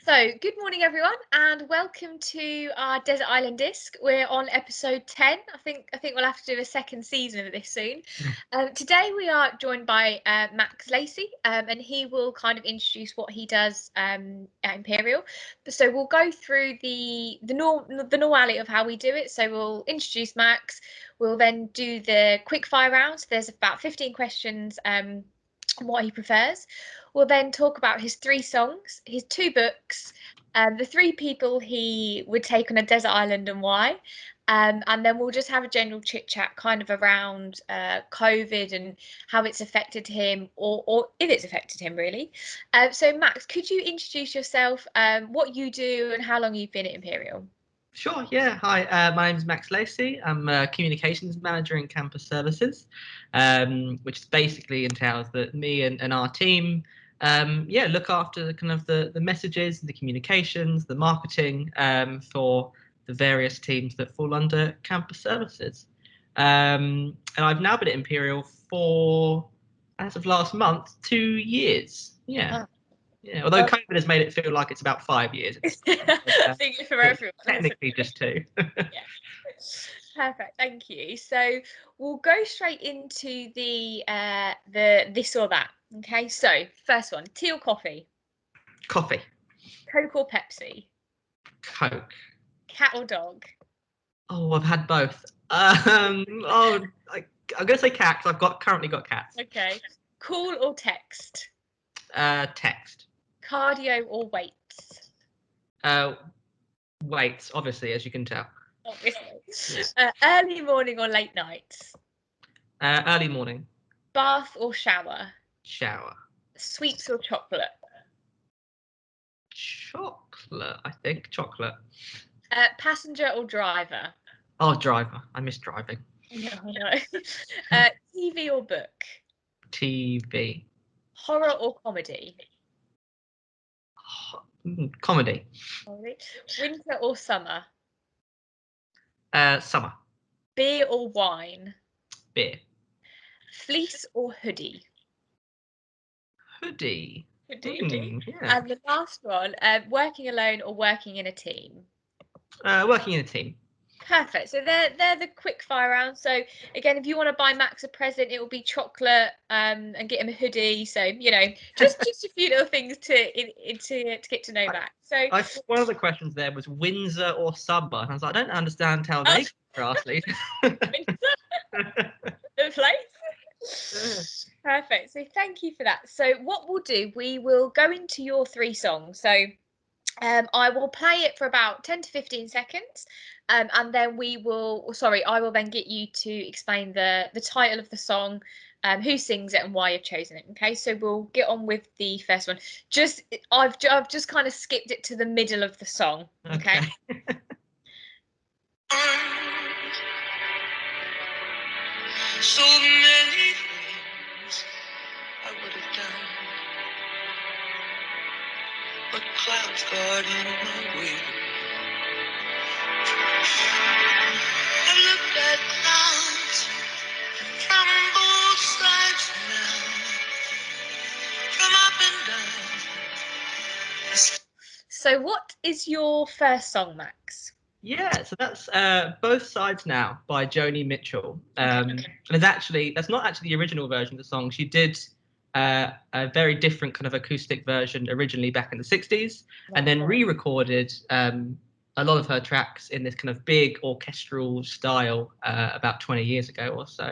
So, good morning, everyone, and welcome to our Desert Island Disc. We're on episode 10. I think we'll have to do a second season of this soon. Today we are joined by Max Lacey, and he will kind of introduce what he does at Imperial. So we'll go through the normality of how we do it. So we'll introduce Max. We'll then do the quick fire round. So there's about 15 questions. What he prefers. We'll then talk about his 3 songs, his 2 books, the 3 people he would take on a desert island and why. And then we'll just have a general chit chat kind of around COVID and how it's affected him or if it's affected him really. So Max, could you introduce yourself, what you do and how long you've been at Imperial? Sure, yeah. Hi, my name's Max Lacey. I'm a communications manager in campus services, which basically entails that me and our team, look after the messages, the communications, the marketing for the various teams that fall under campus services. And I've now been at Imperial for, as of last month, 2 years. Yeah. Yeah, although COVID has made it feel like it's about 5 years. I think for everyone. Technically just 2. Yeah. Perfect, thank you. So we'll go straight into the this or that. Okay, so first one, tea or coffee? Coffee. Coke or Pepsi? Coke. Cat or dog? Oh, I've had both. I'm gonna say cat because I've currently got cats. Okay. Call or text? Text. Cardio or weights? Weights, obviously, as you can tell. Obviously. Early morning or late nights? Early morning. Bath or shower? Shower. Sweets or chocolate? Chocolate, I think. Chocolate. Passenger or driver? Oh, driver. I miss driving. No. TV or book? TV. Horror or comedy? Comedy. Winter or summer? Summer. Beer or wine? Beer. Fleece or hoodie? Hoodie. Hoodie. Yeah. And the last one, working alone or working in a team? Working in a team. Perfect. So they're the quick fire rounds. So again, if you want to buy Max a present, it will be chocolate and get him a hoodie. So just a few little things to get to know Max. So I thought one of the questions there was Windsor or summer, and I was like, I don't understand how they grassly. The place. Perfect. So thank you for that. So what we'll do, we will go into your 3 songs. So I will play it for about 10 to 15 seconds, and then I will then get you to explain the title of the song, who sings it and why you've chosen it. Okay, so we'll get on with the first one. I've just kind of skipped it to the middle of the song. Okay. So many things I would have done, but clouds got in my way. I looked at clouds from both sides now, from up and down. So what is your first song, Max? Yeah, so that's Both Sides Now by Joni Mitchell. And that's not actually the original version of the song. She did a very different kind of acoustic version originally back in the 60s, and then re-recorded a lot of her tracks in this kind of big orchestral style about 20 years ago or so.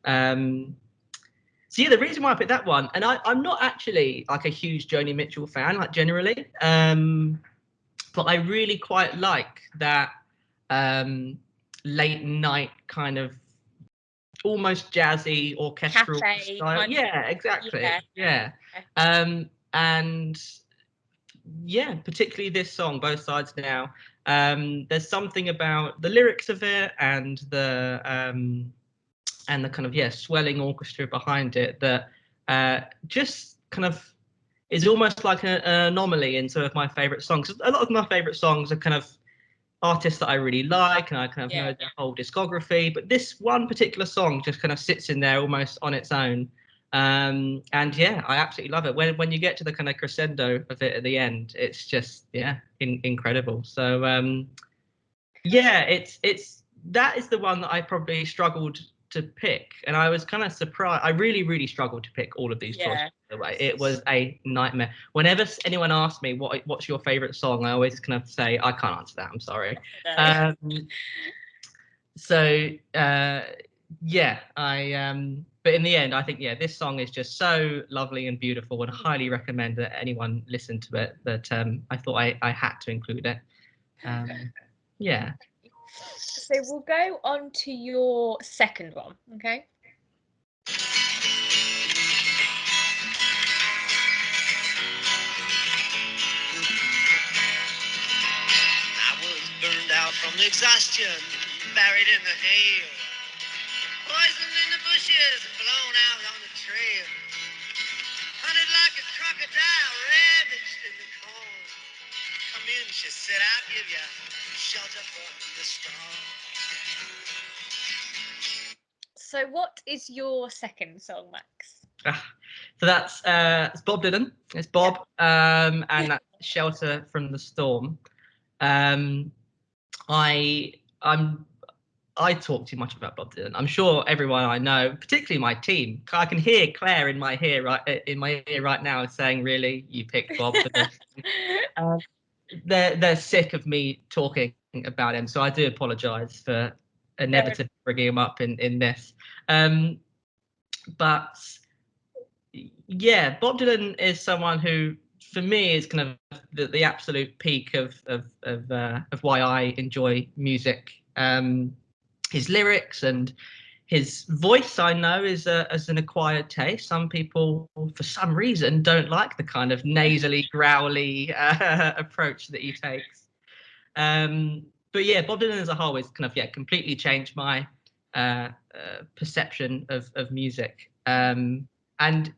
So yeah, the reason why I picked that one, and I'm not actually like a huge Joni Mitchell fan, like generally, but I really quite like that late night kind of almost jazzy orchestral Cafe style. Yeah, exactly. Yeah. And yeah, particularly this song, Both Sides Now. There's something about the lyrics of it and the kind of swelling orchestra behind it that just kind of is almost like an anomaly in some of my favorite songs. A lot of my favorite songs are kind of artists that I really like, and I kind of know their whole discography. But this one particular song just kind of sits in there almost on its own. And yeah, I absolutely love it. When you get to the kind of crescendo of it at the end, it's just incredible. So yeah, it's that is the one that I probably struggled to pick, and I was kind of surprised. I really struggled to pick all of these choices. By the way, it was a nightmare. Whenever anyone asked me what's your favorite song, I always kind of say I can't answer that. I'm sorry. No. So yeah, but in the end, I think this song is just so lovely and beautiful, and highly recommend that anyone listen to it. That I thought I had to include it. Yeah. So we'll go on to your second one, okay? I was burned out from the exhaustion, buried in the hail, poisoned in the bushes, blown out on the trail, hunted like a crocodile, ravaged in the corn. Come in, she said, I'll give you shelter from the storm. So what is your second song, Max? So that's it's Bob Dylan. It's Bob, and that's Shelter from the Storm. I talk too much about Bob Dylan. I'm sure everyone I know, particularly my team, I can hear Claire in my ear right now saying, "Really, you picked Bob for this?" They're sick of me talking about him, so I do apologise for inevitably bringing him up in this. But yeah, Bob Dylan is someone who, for me, is kind of the absolute peak of why I enjoy music. His lyrics and his voice, I know, is as an acquired taste. Some people, for some reason, don't like the kind of nasally, growly approach that he takes. But yeah, Bob Dylan as a whole is kind of completely changed my perception of music. And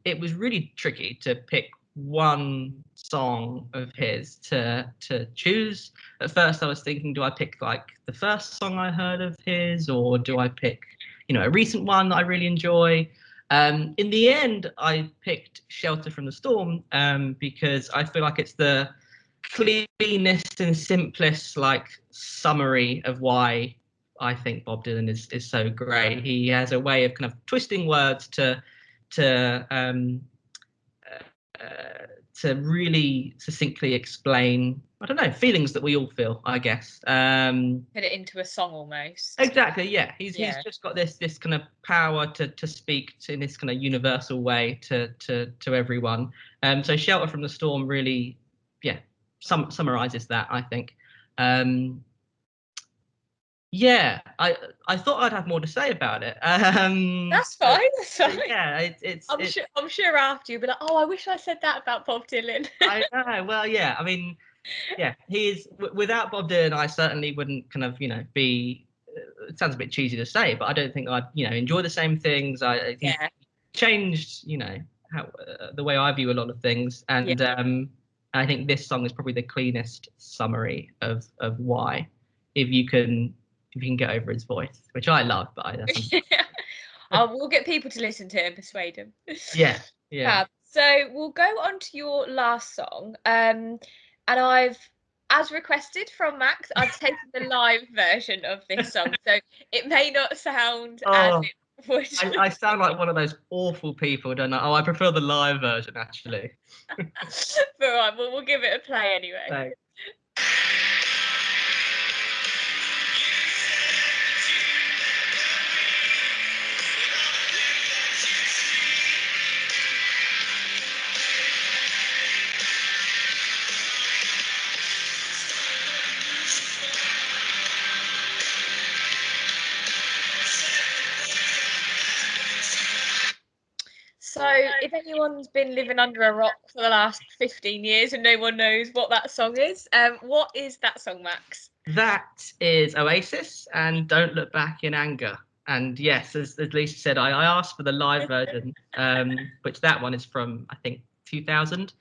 it was really tricky to pick one song of his to choose. At first, I was thinking, do I pick like the first song I heard of his, or do I pick, a recent one that I really enjoy? In the end, I picked "Shelter from the Storm" because I feel like it's the cleanest and simplest summary of why I think Bob Dylan is so great. He has a way of kind of twisting words to um, to really succinctly explain, I don't know, feelings that we all feel, I guess. Put it into a song almost. Exactly, yeah. He's just got this kind of power to speak in this kind of universal way to everyone. So "Shelter from the Storm" really, summarizes that, I think. Yeah, I thought I'd have more to say about it. That's fine. That's fine. Yeah, I'm sure after you'll be like, oh, I wish I said that about Bob Dylan. I know. Well, yeah. I mean, he's without Bob Dylan, I certainly wouldn't kind of be. It sounds a bit cheesy to say, but I don't think I'd enjoy the same things. He changed how the way I view a lot of things, and I think this song is probably the cleanest summary of why. If you can get over his voice, which I love, but we'll get people to listen to it and persuade them. Yeah. So we'll go on to your last song. And I've, as requested from Max, I've taken the live version of this song. So it may not sound as it would. I sound like one of those awful people, don't I? Oh, I prefer the live version, actually. But right, we'll give it a play anyway. Thanks. So if anyone's been living under a rock for the last 15 years and no one knows what that song is, what is that song, Max? That is Oasis and "Don't Look Back in Anger." And yes, as Leisha said, I asked for the live version, which that one is from, I think, 2000.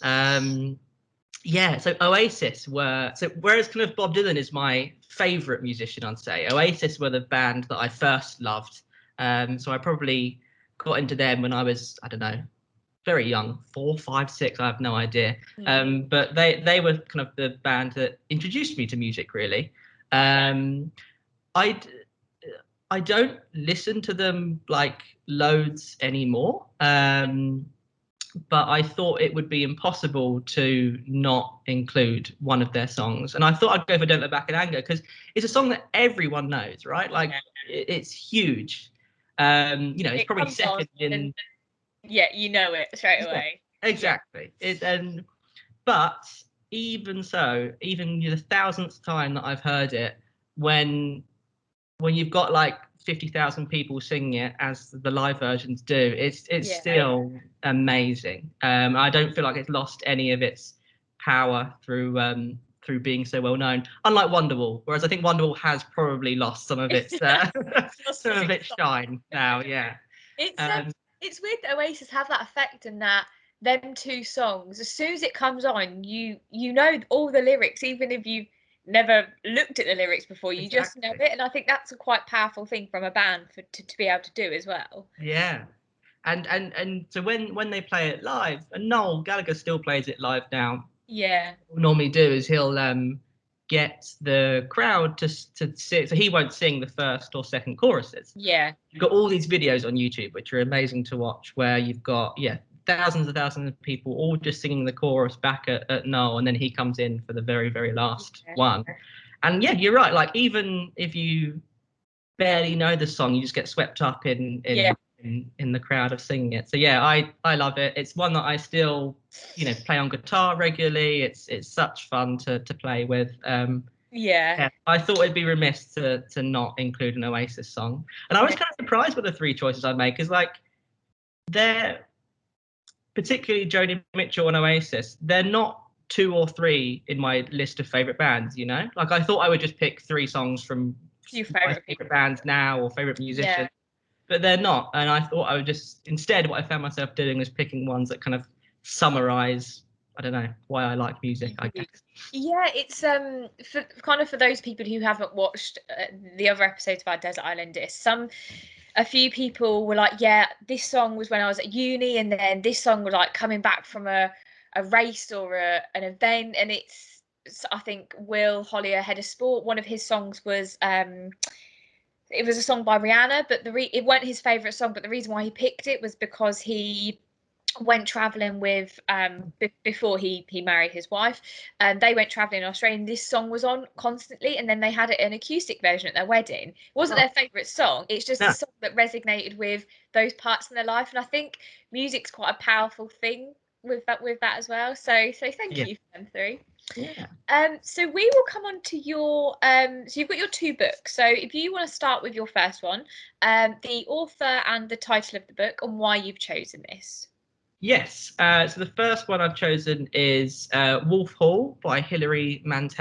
So Oasis whereas kind of Bob Dylan is my favorite musician, I'd say Oasis were the band that I first loved. So I probably got into them when I was, I don't know, very young, 4, 5, 6. I have no idea. But they were kind of the band that introduced me to music, really. I don't listen to them like loads anymore. But I thought it would be impossible to not include one of their songs. And I thought I'd go for Don't Look Back in Anger because it's a song that everyone knows, right? Like it's huge. It's probably second in. You know it straight away. Exactly. But even so, even the thousandth time that I've heard it, when you've got like 50,000 people singing it as the live versions do, it's still amazing. I don't feel like it's lost any of its power through being so well known, unlike Wonderwall, whereas I think Wonderwall has probably lost some of its shine now. It's weird that Oasis have that effect, and that them two songs, as soon as it comes on, you know all the lyrics, even if you never looked at the lyrics before, you just know it. And I think that's a quite powerful thing from a band to be able to do as well. And so when they play it live, and Noel Gallagher still plays it live now. What he'll normally do is he'll get the crowd to sing, so he won't sing the first or second choruses. You've got all these videos on YouTube which are amazing to watch, where you've got thousands of people all just singing the chorus back at Noel, and then he comes in for the very, very last one. And you're right, like even if you barely know the song, you just get swept up in the crowd of singing it. So I love it. It's one that I still play on guitar regularly. It's such fun to play with. I thought it'd be remiss to not include an Oasis song, and I was kind of surprised with the 3 choices I made, because like they're, particularly Joni Mitchell and Oasis, they're not 2 or 3 in my list of favorite bands. Like I thought I would just pick 3 songs from your favorite bands now or favorite musicians, but they're not. And I thought I would just, instead, what I found myself doing was picking ones that kind of summarize, I don't know, why I like music, I guess. It's for those people who haven't watched the other episodes of our Desert Island Disc, a few people were like, this song was when I was at uni, and then this song was like coming back from a race or an event. And I think Will Hollier, head of sport, one of his songs was it was a song by Rihanna, but it weren't his favorite song, but the reason why he picked it was because he went traveling with before he married his wife, and they went traveling in Australia, and this song was on constantly, and then they had it an acoustic version at their wedding. It wasn't their favorite song, it's just a song that resonated with those parts in their life. And I think music's quite a powerful thing with that as well. So thank you for them 3. So we will come on to your so you've got your 2 books. So if you want to start with your first one, the author and the title of the book, and why you've chosen this. Yes. So the first one I've chosen is Wolf Hall by Hilary Mantel.